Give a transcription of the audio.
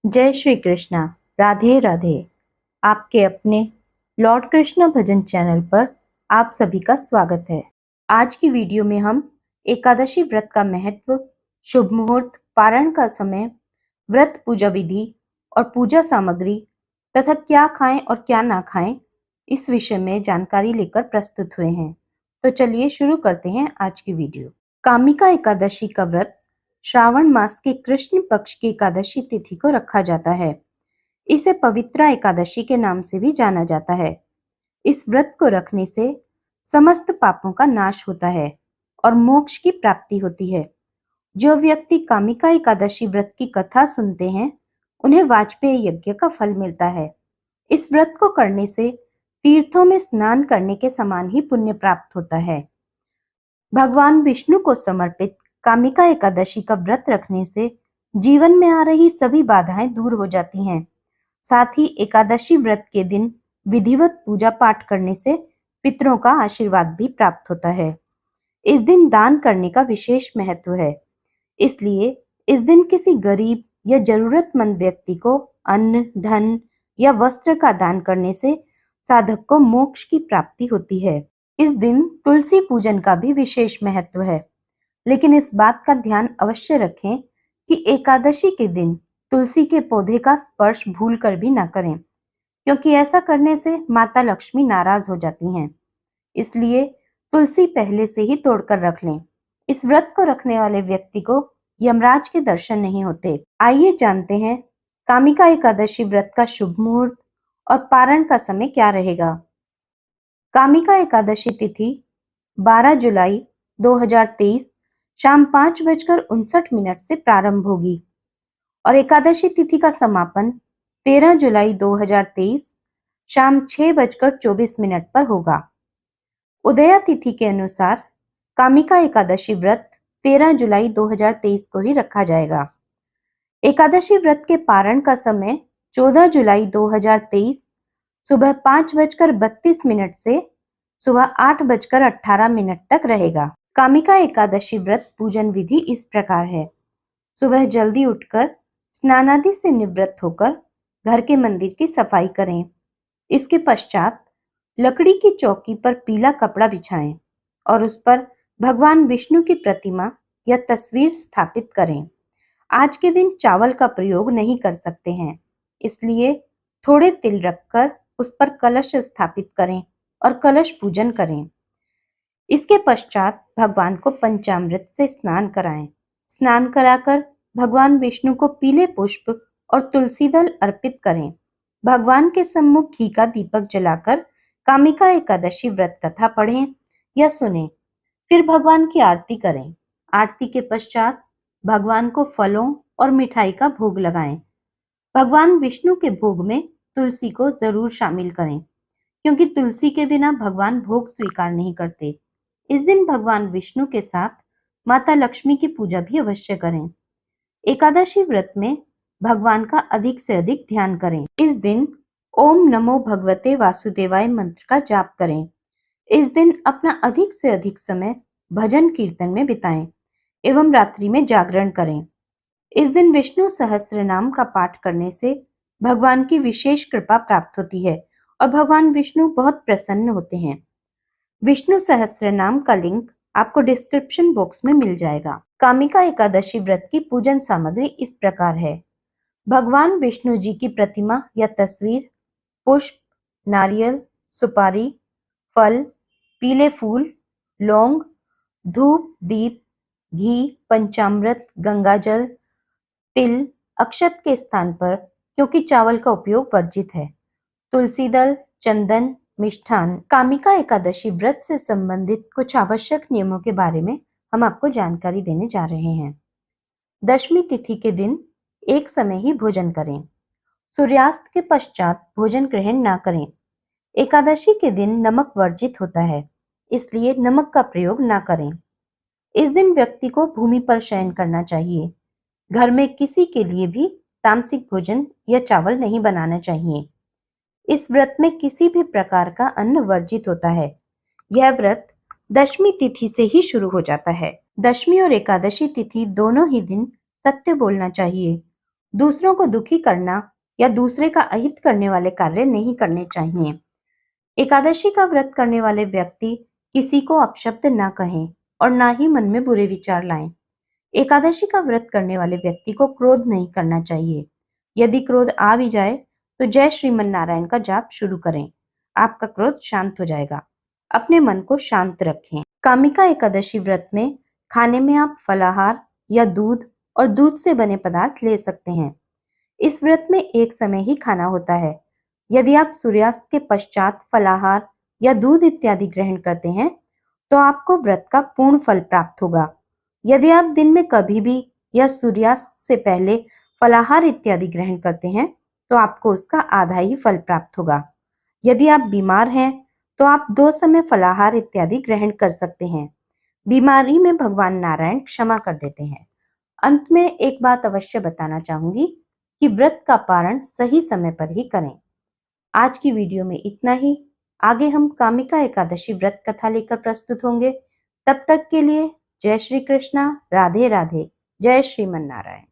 जय श्री कृष्णा। राधे राधे। आपके अपने लॉर्ड कृष्णा भजन चैनल पर आप सभी का स्वागत है। आज की वीडियो में हम एकादशी व्रत का महत्व, शुभ मुहूर्त, पारण का समय, व्रत पूजा विधि और पूजा सामग्री तथा क्या खाएं और क्या ना खाएं, इस विषय में जानकारी लेकर प्रस्तुत हुए हैं। तो चलिए शुरू करते हैं आज की वीडियो। कामिका एकादशी का व्रत श्रावण मास के कृष्ण पक्ष की एकादशी तिथि को रखा जाता है। इसे पवित्रा एकादशी के नाम से भी जाना जाता है। इस व्रत को रखने से समस्त पापों का नाश होता है और मोक्ष की प्राप्ति होती है। जो व्यक्ति कामिका एकादशी व्रत की कथा सुनते हैं, उन्हें वाजपेयी यज्ञ का फल मिलता है। इस व्रत को करने से तीर्थों में स्नान करने के समान ही पुण्य प्राप्त होता है। भगवान विष्णु को समर्पित कामिका एकादशी का व्रत रखने से जीवन में आ रही सभी बाधाएं दूर हो जाती हैं। साथ ही एकादशी व्रत के दिन विधिवत पूजा पाठ करने से पितरों का आशीर्वाद भी प्राप्त होता है। इस दिन दान करने का विशेष महत्व है, इसलिए इस दिन किसी गरीब या जरूरतमंद व्यक्ति को अन्न, धन या वस्त्र का दान करने से साधक को मोक्ष की प्राप्ति होती है। इस दिन तुलसी पूजन का भी विशेष महत्व है, लेकिन इस बात का ध्यान अवश्य रखें कि एकादशी के दिन तुलसी के पौधे का स्पर्श भूल कर भी ना करें, क्योंकि ऐसा करने से माता लक्ष्मी नाराज हो जाती हैं। इसलिए तुलसी पहले से ही तोड़कर रख लें। इस व्रत को रखने वाले व्यक्ति को यमराज के दर्शन नहीं होते। आइए जानते हैं कामिका एकादशी व्रत का शुभ मुहूर्त और पारण का समय क्या रहेगा। कामिका एकादशी तिथि 12 जुलाई 2023 शाम 5:59 से प्रारंभ होगी और एकादशी तिथि का समापन 13 जुलाई 2023 शाम 6:24 पर होगा। उदया तिथि के अनुसार कामिका एकादशी व्रत 13 जुलाई 2023 को ही रखा जाएगा। एकादशी व्रत के पारण का समय 14 जुलाई 2023 सुबह 5:32 से सुबह 8:18 तक रहेगा। कामिका एकादशी व्रत पूजन विधि इस प्रकार है। सुबह जल्दी उठकर स्नानादि से निवृत्त होकर घर के मंदिर की सफाई करें। इसके पश्चात लकड़ी की चौकी पर पीला कपड़ा बिछाएं और उस पर भगवान विष्णु की प्रतिमा या तस्वीर स्थापित करें। आज के दिन चावल का प्रयोग नहीं कर सकते हैं, इसलिए थोड़े तिल रखकर उस पर कलश स्थापित करें और कलश पूजन करें। इसके पश्चात भगवान को पंचामृत से स्नान कराएं। स्नान कराकर भगवान विष्णु को पीले पुष्प और तुलसी दल अर्पित करें। भगवान के सम्मुख घी का दीपक जलाकर कामिका एकादशी व्रत कथा पढ़ें या सुनें। फिर भगवान की आरती करें। आरती के पश्चात भगवान को फलों और मिठाई का भोग लगाएं। भगवान विष्णु के भोग में तुलसी को जरूर शामिल करें, क्योंकि तुलसी के बिना भगवान भोग स्वीकार नहीं करते। इस दिन भगवान विष्णु के साथ माता लक्ष्मी की पूजा भी अवश्य करें। एकादशी व्रत में भगवान का अधिक से अधिक ध्यान करें। इस दिन ओम नमो भगवते वासुदेवाय मंत्र का जाप करें। इस दिन अपना अधिक से अधिक समय भजन कीर्तन में बिताएं एवं रात्रि में जागरण करें। इस दिन विष्णु सहस्त्र नाम का पाठ करने से भगवान की विशेष कृपा प्राप्त होती है और भगवान विष्णु बहुत प्रसन्न होते हैं। विष्णु सहस्त्र नाम का लिंक आपको डिस्क्रिप्शन बॉक्स में मिल जाएगा। कामिका एकादशी व्रत की पूजन सामग्री इस प्रकार है। भगवान विष्णु जी की प्रतिमा या तस्वीर, पुष्प, नारियल, सुपारी, फल, पीले फूल, लौंग, धूप, दीप, घी, पंचामृत, गंगाजल, तिल, अक्षत के स्थान पर, क्योंकि चावल का उपयोग वर्जित है, तुलसी दल, चंदन, मिष्ठान। कामिका एकादशी व्रत से संबंधित कुछ आवश्यक नियमों के बारे में हम आपको जानकारी देने जा रहे हैं। दशमी तिथि के दिन एक समय ही भोजन करें। सूर्यास्त के पश्चात भोजन ग्रहण न करें। एकादशी के दिन नमक वर्जित होता है, इसलिए नमक का प्रयोग न करें। इस दिन व्यक्ति को भूमि पर शयन करना चाहिए। घर में किसी के लिए भी तामसिक भोजन या चावल नहीं बनाना चाहिए। इस व्रत में किसी भी प्रकार का अन्न वर्जित होता है। यह व्रत दशमी तिथि से ही शुरू हो जाता है। दशमी और एकादशी तिथि दोनों ही दिन सत्य बोलना चाहिए दूसरों को दुखी करना या दूसरे का अहित करने वाले कार्य नहीं करने चाहिए। एकादशी का व्रत करने वाले व्यक्ति किसी को अपशब्द ना कहें और ना ही मन में बुरे विचार लाएं। एकादशी का व्रत करने वाले व्यक्ति को क्रोध नहीं करना चाहिए। यदि क्रोध आ भी जाए तो जय श्रीमन नारायण का जाप शुरू करें। आपका क्रोध शांत हो जाएगा। अपने मन को शांत रखें। कामिका एकादशी व्रत में खाने में आप फलाहार या दूध और दूध से बने पदार्थ ले सकते हैं। इस व्रत में एक समय ही खाना होता है। यदि आप सूर्यास्त के पश्चात फलाहार या दूध इत्यादि ग्रहण करते हैं तो आपको व्रत का पूर्ण फल प्राप्त होगा। यदि आप दिन में कभी भी या सूर्यास्त से पहले फलाहार इत्यादि ग्रहण करते हैं तो आपको उसका आधा ही फल प्राप्त होगा। यदि आप बीमार हैं तो आप 2 समय फलाहार इत्यादि ग्रहण कर सकते हैं। बीमारी में भगवान नारायण क्षमा कर देते हैं। अंत में एक बात अवश्य बताना चाहूंगी कि व्रत का पारण सही समय पर ही करें। आज की वीडियो में इतना ही। आगे हम कामिका एकादशी व्रत कथा लेकर प्रस्तुत होंगे। तब तक के लिए जय श्री कृष्णा, राधे राधे, जय श्रीमन नारायण।